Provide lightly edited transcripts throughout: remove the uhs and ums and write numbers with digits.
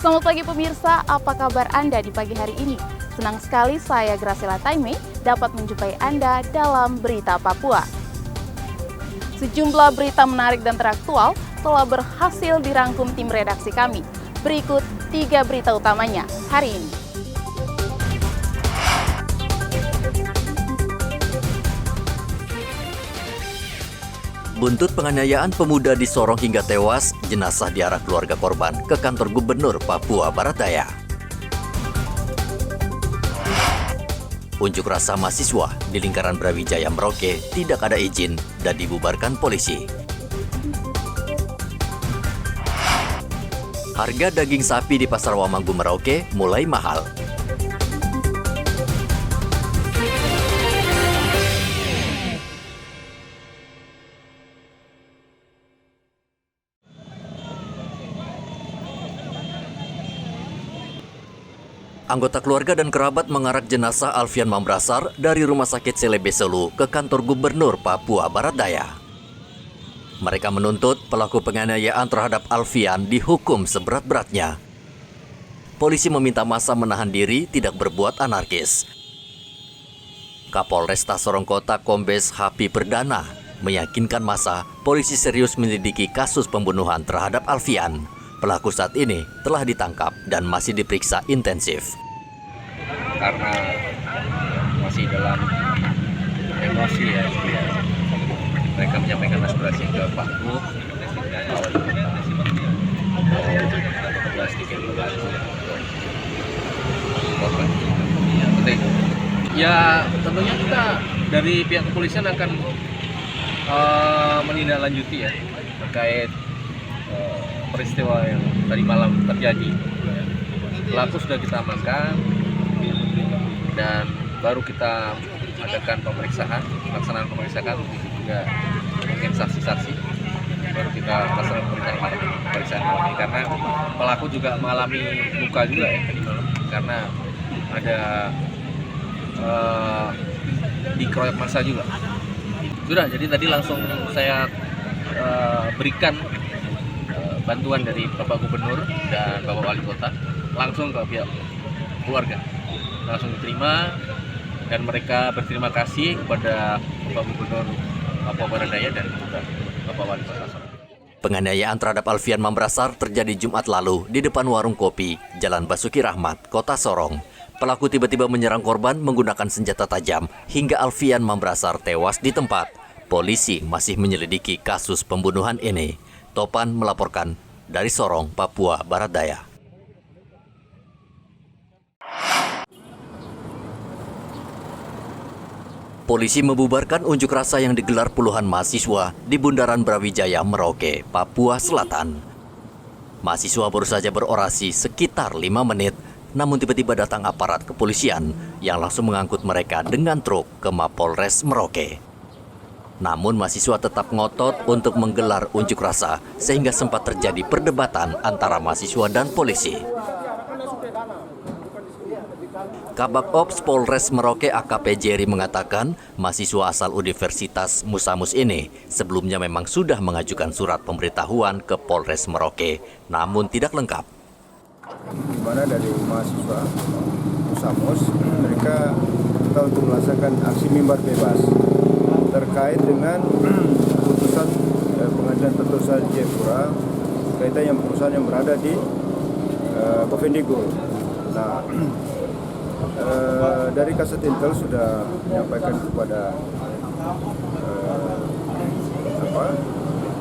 Selamat pagi pemirsa, apa kabar Anda di pagi hari ini? Senang sekali saya Graciela Taime dapat menjumpai Anda dalam Berita Papua. Sejumlah berita menarik dan teraktual telah berhasil dirangkum tim redaksi kami. Berikut 3 berita utamanya hari ini. Buntut penganiayaan pemuda di Sorong hingga tewas, jenazah diarak keluarga korban ke kantor Gubernur Papua Barat Daya. Unjuk rasa mahasiswa di lingkaran Brawijaya Merauke tidak ada izin dan dibubarkan polisi. Harga daging sapi di Pasar Wamanggu Merauke mulai mahal. Anggota keluarga dan kerabat mengarak jenazah Alfian Mambrasar dari Rumah Sakit Selebe Selu ke kantor Gubernur Papua Barat Daya. Mereka menuntut pelaku penganiayaan terhadap Alfian dihukum seberat-beratnya. Polisi meminta massa menahan diri tidak berbuat anarkis. Kapolresta Sorong Kota Kombes Hapi Perdana meyakinkan massa polisi serius menyelidiki kasus pembunuhan terhadap Alfian. Pelaku saat ini telah ditangkap dan masih diperiksa intensif. Karena masih dalam emosi ya, mereka menyampaikan aspirasi ke Pak Gub dan Wali Kota sedikit membantu korban. Ya tentunya kita dari pihak kepolisian akan menindaklanjuti ya terkait peristiwa yang tadi malam terjadi. Pelaku sudah kita amankan dan baru kita adakan pelaksanaan pemeriksaan juga mungkin saksi-saksi. Baru kita laksanakan pemeriksaan malam ini karena pelaku juga mengalami luka juga ya tadi malam karena ada dikeroyok massa juga. Sudah, jadi tadi langsung saya berikan bantuan dari Bapak Gubernur dan Bapak Wali Kota langsung ke pihak keluarga, langsung diterima dan mereka berterima kasih kepada Bapak Gubernur Papua Barat Daya dan juga Bapak Wali Kota. Penganiayaan terhadap Alfian Mambrasar terjadi Jumat lalu di depan warung kopi Jalan Basuki Rahmat, Kota Sorong. Pelaku tiba-tiba menyerang korban menggunakan senjata tajam hingga Alfian Mambrasar tewas di tempat. Polisi masih menyelidiki kasus pembunuhan ini. Topan melaporkan dari Sorong, Papua Barat Daya. Polisi membubarkan unjuk rasa yang digelar puluhan mahasiswa di Bundaran Brawijaya Merauke, Papua Selatan. Mahasiswa baru saja berorasi sekitar 5 menit, namun tiba-tiba datang aparat kepolisian yang langsung mengangkut mereka dengan truk ke Mapolres Merauke. Namun mahasiswa tetap ngotot untuk menggelar unjuk rasa sehingga sempat terjadi perdebatan antara mahasiswa dan polisi. Kabak Ops Polres Merauke AKP Jerry mengatakan mahasiswa asal Universitas Musamus ini sebelumnya memang sudah mengajukan surat pemberitahuan ke Polres Merauke, namun tidak lengkap. Di mana dari mahasiswa Musamus mereka minta untuk melaksanakan aksi mimbar bebas terkait dengan putusan Pengadilan Tata Usaha Jayapura kaitan yang perusahaan yang berada di Bovendigul. Nah, dari Kasat Intel sudah menyampaikan kepada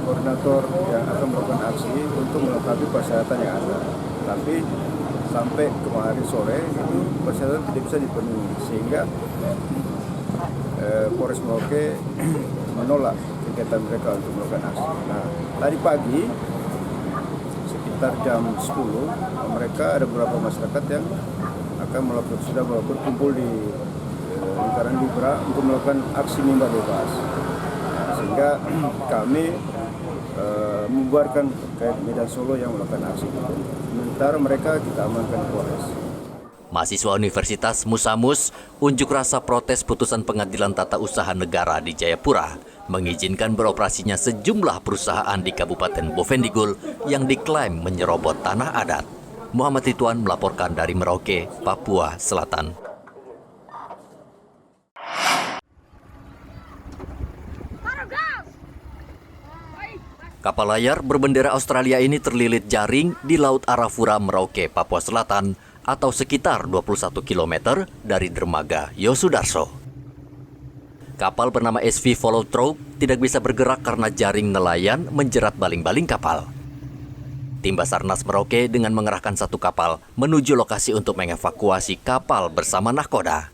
koordinator yang akan melakukan aksi untuk melengkapi persyaratan yang ada. Tapi sampai kemarin sore itu persyaratan tidak bisa dipenuhi sehingga Polres Merauke menolak kegiatan mereka untuk melakukan aksi. Nah, tadi pagi sekitar jam 10 mereka ada beberapa masyarakat yang akan sudah melakukan kumpul di lingkaran Libra untuk melakukan aksi mimbar bebas. Sehingga kami membubarkan kayak Medan Solo yang melakukan aksi. Sementara mereka kita amankan Polres. Mahasiswa Universitas Musamus unjuk rasa protes putusan Pengadilan Tata Usaha Negara di Jayapura mengizinkan beroperasinya sejumlah perusahaan di Kabupaten Bovendigul yang diklaim menyerobot tanah adat. Muhammad Ridwan melaporkan dari Merauke, Papua Selatan. Kapal layar berbendera Australia ini terlilit jaring di Laut Arafura, Merauke, Papua Selatan atau sekitar 21 km dari dermaga Yosudarso. Kapal bernama SV Follow Through tidak bisa bergerak karena jaring nelayan menjerat baling-baling kapal. Tim Basarnas Merauke dengan mengerahkan satu kapal menuju lokasi untuk mengevakuasi kapal bersama nahkoda.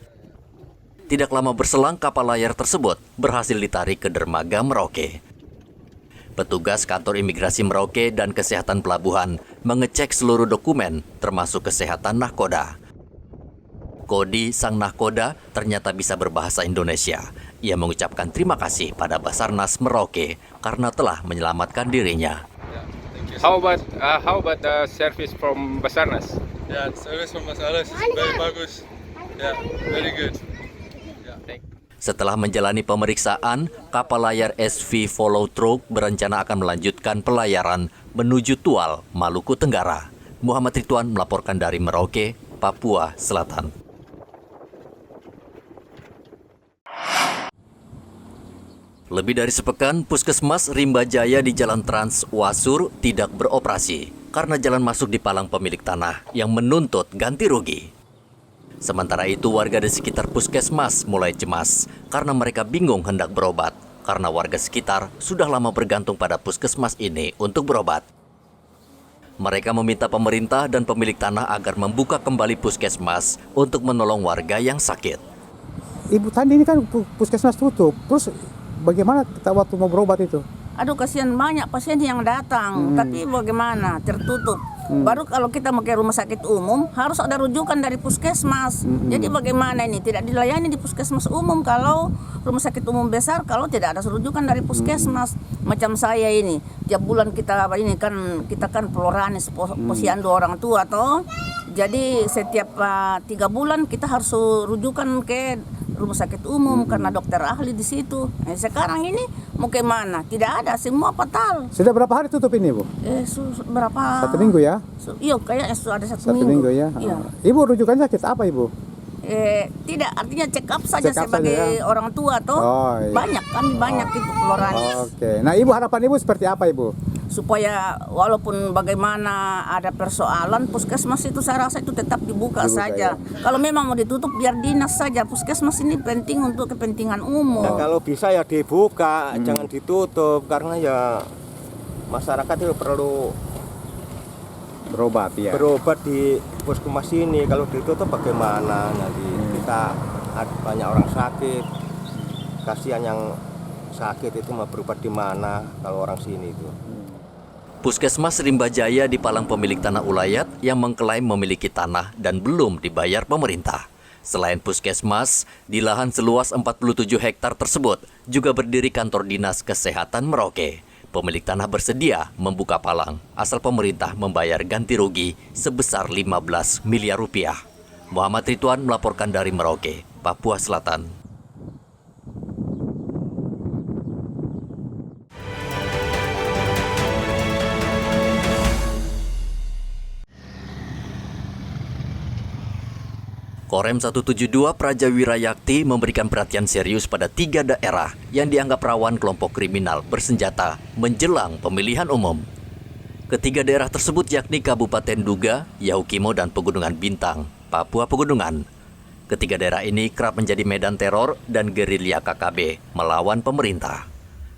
Tidak lama berselang kapal layar tersebut berhasil ditarik ke dermaga Merauke. Petugas kantor imigrasi Merauke dan kesehatan pelabuhan mengecek seluruh dokumen termasuk kesehatan nahkoda. Kodi sang nahkoda ternyata bisa berbahasa Indonesia. Ia mengucapkan terima kasih pada Basarnas Merauke karena telah menyelamatkan dirinya. How about the service from Basarnas? Yeah, service from Basarnas very bagus. Yeah, very good. Setelah menjalani pemeriksaan, kapal layar SV Follow Through berencana akan melanjutkan pelayaran menuju Tual, Maluku Tenggara. Muhammad Ridwan melaporkan dari Merauke, Papua Selatan. Lebih dari sepekan, Puskesmas Rimba Jaya di Jalan Trans Wasur tidak beroperasi karena jalan masuk di palang pemilik tanah yang menuntut ganti rugi. Sementara itu, warga di sekitar puskesmas mulai cemas karena mereka bingung hendak berobat karena warga sekitar sudah lama bergantung pada puskesmas ini untuk berobat. Mereka meminta pemerintah dan pemilik tanah agar membuka kembali puskesmas untuk menolong warga yang sakit. Ibu tadi ini kan puskesmas tutup, terus bagaimana kita waktu mau berobat itu? Aduh, kasihan banyak pasien yang datang, tapi bagaimana, tertutup. Baru kalau kita mau ke rumah sakit umum, harus ada rujukan dari puskesmas. Jadi bagaimana ini, tidak dilayani di puskesmas umum kalau rumah sakit umum besar, kalau tidak ada rujukan dari puskesmas. Macam saya ini, tiap bulan kita kan peloranis, posyandu orang tua toh. Jadi setiap 3 bulan kita harus rujukan ke rumah sakit umum karena dokter ahli di situ. Sekarang ini mau ke mana? Tidak ada, semua fatal. Sudah berapa hari tutup ini, Bu? Berapa? 1 minggu ya? Iya, kayaknya sudah ada 1 1 minggu ya. Iya. Ibu rujukannya sakit apa, Ibu? Tidak, artinya check up saja Check up sebagai saja, ya? orang tua toh. Oh, iya. Banyak itu peloranis. Oke. Nah, Ibu harapan Ibu seperti apa, Ibu? Supaya walaupun bagaimana ada persoalan, puskesmas itu saya rasa itu tetap dibuka saja. Ya. Kalau memang mau ditutup biar dinas saja. Puskesmas ini penting untuk kepentingan umum. Nah, kalau bisa ya dibuka, jangan ditutup karena ya masyarakat itu perlu Berobat ya. berobat di puskesmas ini. Kalau ditutup bagaimana nanti kita ada banyak orang sakit, kasihan yang sakit itu mau berobat di mana kalau orang sini itu. Puskesmas Rimba Jaya di palang pemilik tanah Ulayat yang mengklaim memiliki tanah dan belum dibayar pemerintah. Selain puskesmas, di lahan seluas 47 hektar tersebut juga berdiri kantor dinas kesehatan Merauke. Pemilik tanah bersedia membuka palang asal pemerintah membayar ganti rugi sebesar 15 miliar rupiah. Muhammad Ridwan melaporkan dari Merauke, Papua Selatan. Korem 172 Praja Wirayakti memberikan perhatian serius pada 3 daerah yang dianggap rawan kelompok kriminal bersenjata menjelang pemilihan umum. Ketiga daerah tersebut yakni Kabupaten Duga, Yahukimo, dan Pegunungan Bintang, Papua Pegunungan. Ketiga daerah ini kerap menjadi medan teror dan gerilya KKB melawan pemerintah.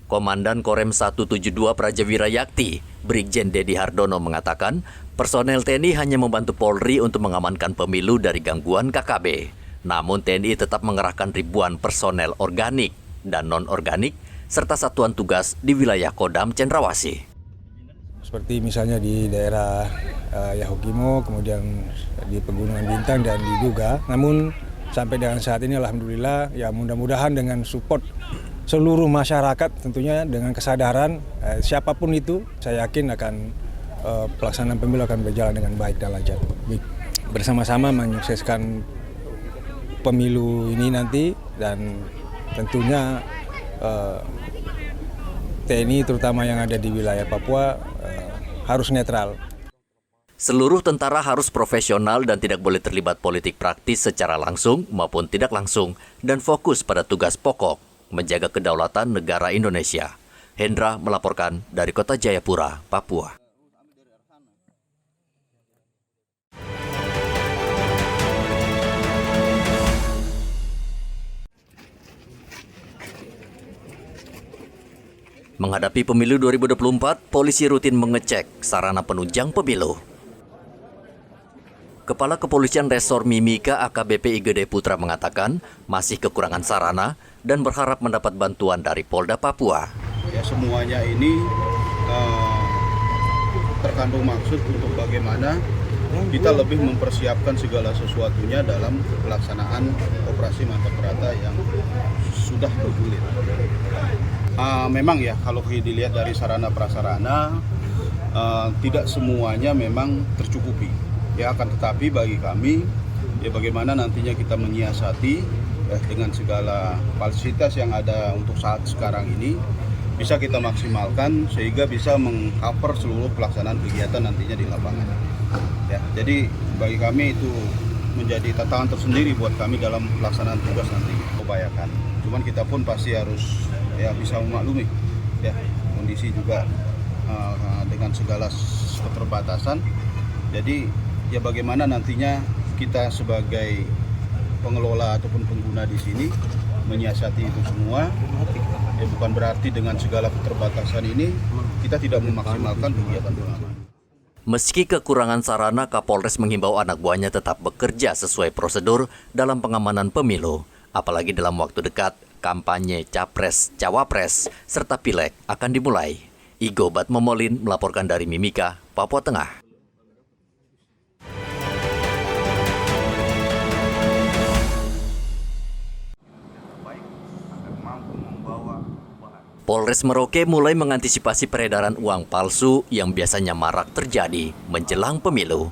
Komandan Korem 172 Praja Wirayakti, Brigjen Dedi Hardono mengatakan, personel TNI hanya membantu Polri untuk mengamankan pemilu dari gangguan KKB. Namun TNI tetap mengerahkan ribuan personel organik dan non-organik serta satuan tugas di wilayah Kodam Cendrawasih. Seperti misalnya di daerah Yahukimo, kemudian di Pegunungan Bintang dan di Duga. Namun sampai dengan saat ini alhamdulillah ya mudah-mudahan dengan support seluruh masyarakat tentunya dengan kesadaran siapapun itu saya yakin akan pelaksanaan pemilu akan berjalan dengan baik dan lancar. Bersama-sama menyukseskan pemilu ini nanti dan tentunya TNI terutama yang ada di wilayah Papua harus netral. Seluruh tentara harus profesional dan tidak boleh terlibat politik praktis secara langsung maupun tidak langsung dan fokus pada tugas pokok, menjaga kedaulatan negara Indonesia. Hendra melaporkan dari Kota Jayapura, Papua. Menghadapi pemilu 2024, polisi rutin mengecek sarana penunjang pemilu. Kepala Kepolisian Resor Mimika AKBP Igede Putra mengatakan masih kekurangan sarana dan berharap mendapat bantuan dari Polda Papua. Ya, semuanya ini terkandung maksud untuk bagaimana kita lebih mempersiapkan segala sesuatunya dalam pelaksanaan operasi mantap berata yang sudah bergulir. Memang ya, kalau dilihat dari sarana prasarana tidak semuanya memang tercukupi. Ya, akan tetapi bagi kami ya bagaimana nantinya kita menyiasati dengan segala fasilitas yang ada untuk saat sekarang ini bisa kita maksimalkan sehingga bisa meng-cover seluruh pelaksanaan kegiatan nantinya di lapangan. Ya, jadi bagi kami itu menjadi tantangan tersendiri buat kami dalam pelaksanaan tugas nanti. Upayakan. Cuman kita pun pasti harus ya bisa memaklumi ya kondisi juga dengan segala keterbatasan. Jadi ya bagaimana nantinya kita sebagai pengelola ataupun pengguna di sini menyiasati itu semua. Ya bukan berarti dengan segala keterbatasan ini kita tidak memaksimalkan kegiatan pengamanan. Meski kekurangan sarana, Kapolres menghimbau anak buahnya tetap bekerja sesuai prosedur dalam pengamanan pemilu. Apalagi dalam waktu dekat, kampanye Capres, Cawapres, serta Pileg akan dimulai. Igo Batmomolin melaporkan dari Mimika, Papua Tengah. Polres Merauke mulai mengantisipasi peredaran uang palsu yang biasanya marak terjadi menjelang pemilu.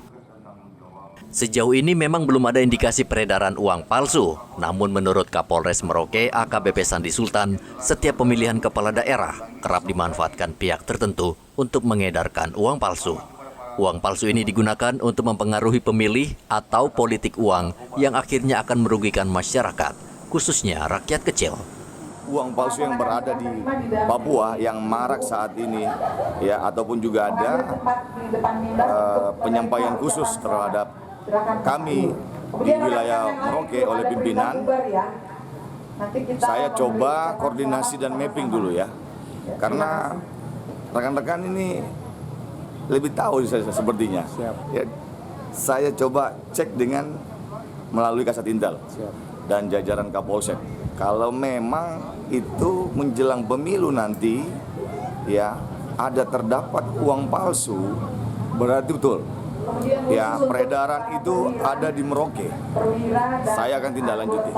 Sejauh ini memang belum ada indikasi peredaran uang palsu, namun menurut Kapolres Merauke AKBP Sandi Sultan, setiap pemilihan kepala daerah kerap dimanfaatkan pihak tertentu untuk mengedarkan uang palsu. Uang palsu ini digunakan untuk mempengaruhi pemilih atau politik uang yang akhirnya akan merugikan masyarakat, khususnya rakyat kecil. Uang palsu yang berada di Papua yang marak saat ini ya, ataupun juga ada penyampaian khusus terhadap kami di wilayah Merauke oleh pimpinan. Saya coba koordinasi dan mapping dulu ya, karena rekan-rekan ini lebih tahu sepertinya ya. Saya coba cek dengan melalui Kasat Intel dan jajaran Kapolsek. Kalau memang itu menjelang pemilu nanti ya ada terdapat uang palsu, berarti betul ya peredaran itu ada di Merauke. Saya akan tindak lanjuti.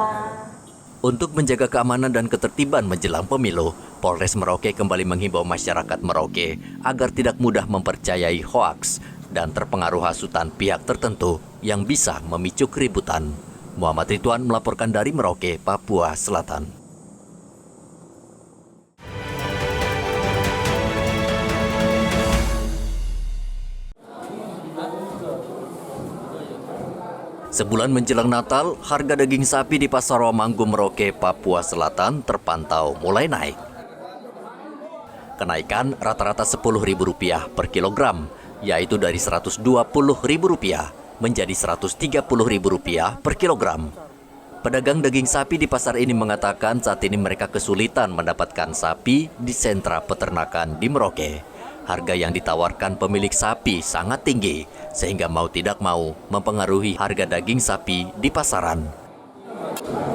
Untuk menjaga keamanan dan ketertiban menjelang pemilu, Polres Merauke kembali menghimbau masyarakat Merauke agar tidak mudah mempercayai hoaks dan terpengaruh hasutan pihak tertentu yang bisa memicu keributan. Muhammad Ridwan melaporkan dari Merauke, Papua Selatan. Sebulan menjelang Natal, harga daging sapi di Pasar Rawamanggu, Merauke, Papua Selatan terpantau mulai naik. Kenaikan rata-rata Rp10.000 per kilogram, yaitu dari Rp120.000 menjadi Rp130.000 per kilogram. Pedagang daging sapi di pasar ini mengatakan saat ini mereka kesulitan mendapatkan sapi di sentra peternakan di Merauke. Harga yang ditawarkan pemilik sapi sangat tinggi, sehingga mau tidak mau mempengaruhi harga daging sapi di pasaran.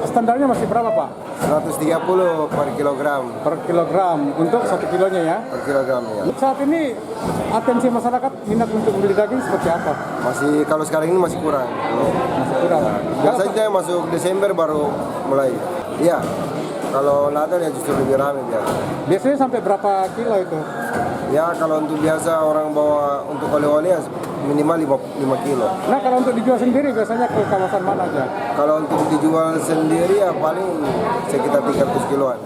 Standarnya masih berapa, Pak? 130 per kilogram. Per kilogram untuk 1 kilonya ya? Per kilogram ya. Saat ini atensi masyarakat minat untuk membeli daging seperti apa? Masih kalau sekarang ini masih kurang. Masih kurang. Biasanya masuk Desember baru mulai. Iya. Kalau Natal ya justru lebih ramai ya. Biasanya sampai berapa kilo itu? Ya kalau untuk biasa orang bawa untuk oleh-oleh ya minimal 5 kilo. Nah kalau untuk dijual sendiri biasanya ke kawasan mana aja? Kalau untuk dijual sendiri ya paling sekitar 300 kiloan.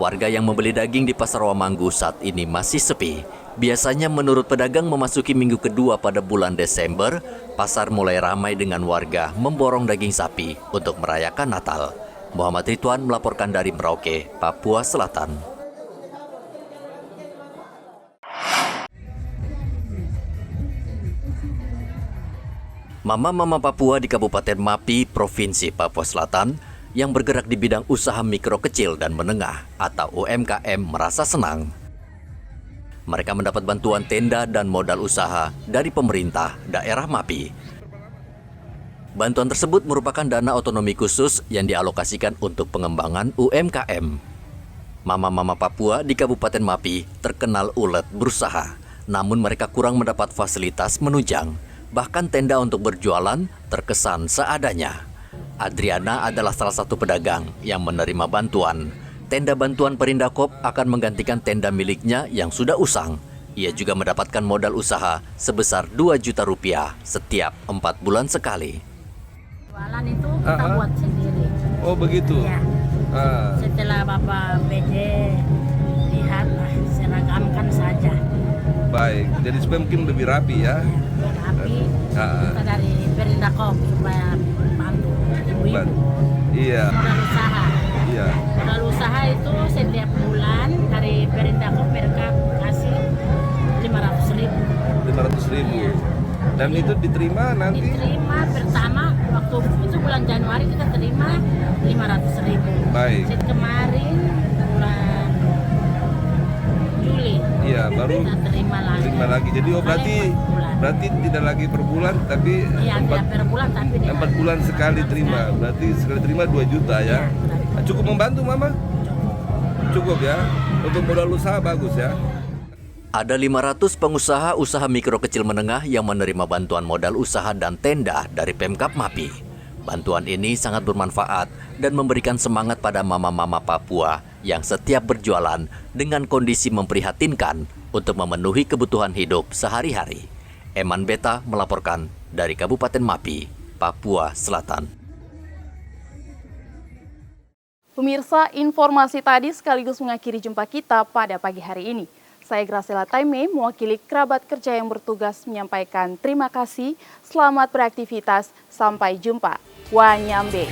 Warga yang membeli daging di Pasar Rawamanggu saat ini masih sepi. Biasanya menurut pedagang memasuki minggu kedua pada bulan Desember, pasar mulai ramai dengan warga memborong daging sapi untuk merayakan Natal. Muhammad Ridwan melaporkan dari Merauke, Papua Selatan. Mama-mama Papua di Kabupaten Mapi, Provinsi Papua Selatan, yang bergerak di bidang usaha mikro kecil dan menengah atau UMKM merasa senang. Mereka mendapat bantuan tenda dan modal usaha dari pemerintah daerah Mapi. Bantuan tersebut merupakan dana otonomi khusus yang dialokasikan untuk pengembangan UMKM. Mama-mama Papua di Kabupaten Mapi terkenal ulet berusaha, namun mereka kurang mendapat fasilitas menunjang. Bahkan tenda untuk berjualan terkesan seadanya. Adriana adalah salah satu pedagang yang menerima bantuan. Tenda bantuan Perindakop akan menggantikan tenda miliknya yang sudah usang. Ia juga mendapatkan modal usaha sebesar 2 juta rupiah setiap 4 bulan sekali. Jualan itu kita buat sendiri. Oh begitu? Ya. Setelah Bapak PD lihat, seragamkan saja. Baik, jadi supaya mungkin lebih rapi ya? Rapi, kita dari Perindakop supaya bantu ibu-ibu. Iya. Modal usaha. Iya. Modal usaha itu setiap bulan dari Perindakop mereka kasih 500.000. 500.000. Iya. Dan itu diterima nanti? Diterima pertama waktu itu bulan Januari kita terima 500.000. Baik. Kemarin bulan Juli. Iya, baru kita terima lagi. Jadi berarti tidak lagi per bulan tapi iya, 4 per bulan tapi 4 bulan sekali terima. Berarti sekali terima 2 juta ya. Cukup membantu Mama? Cukup ya. Untuk modal usaha bagus ya. Ada 500 pengusaha usaha mikro kecil menengah yang menerima bantuan modal usaha dan tenda dari Pemkab Mapi. Bantuan ini sangat bermanfaat dan memberikan semangat pada mama-mama Papua yang setiap berjualan dengan kondisi memprihatinkan untuk memenuhi kebutuhan hidup sehari-hari. Eman Beta melaporkan dari Kabupaten Mapi, Papua Selatan. Pemirsa, informasi tadi sekaligus mengakhiri jumpa kita pada pagi hari ini. Saya Graciela Taime, mewakili kerabat kerja yang bertugas menyampaikan terima kasih, selamat beraktivitas, sampai jumpa. Wanyambe.